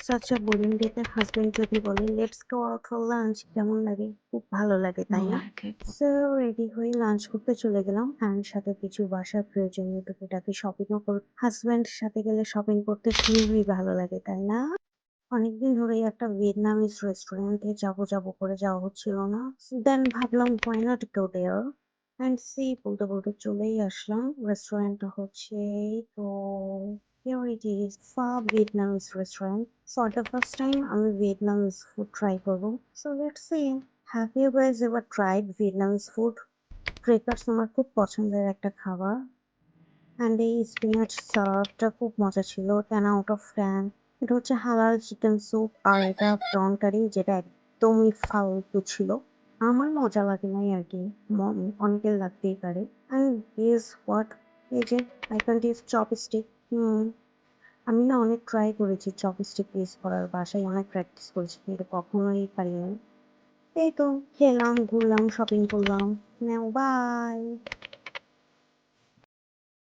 such a boring day তে husband যদি বলে let's go out for lunch কেমন লাগে? খুব ভালো লাগে, তাই ভালো না? লাগে। সো রেডি হয়ে লাঞ্চ করতে চলে গেলাম অ্যান্ড সাথে কিছু বাসার প্রয়োজনীয় টুকিটাকি শপিংও হাসব্যান্ডের সাথে গেলে শপিং করতে খুবই ভালো লাগে, তাই না? অনেকদিন ধরেই একটা ভিয়েতনামিজ রেস্টুরেন্টে যাবো করে যাওয়া হচ্ছিল না। দেন ভাবলাম why not go there and বলতে বলতে চলেই আসলাম। রেস্টুরেন্টটা হচ্ছে এই তো here it is, Pha Vietnamese restaurant. For the first time আমি Vietnamese food try করবো। So let's see. Have you guys ever tried Vietnamese food? Crackers আমার খুব পছন্দের একটা খাবার। অ্যান্ড এই স্পিনাচ সালাদটা খুব মজা ছিল, 10 আউট অফ 10। এটা হচ্ছে হালাল চিকেন স্যুপ আর এটা প্রন কারি, যেটা একদমই ফালতু ছিল। আমার মজা লাগে নাই আর কি, অনেকের লাগতেই পারে। অ্যান্ড দিস হোয়াট, এই যে আই ক্যান টেস্ট চপস্টিক। আমি না অনেক ট্রাই করেছি চপস্টিক ইউজ করার, বাসায় অনেক প্র্যাকটিস করেছি কিন্তু কখনোই পারিনি। এই তো খেলাম, ঘুরলাম, শপিং করলাম। নাও বাই।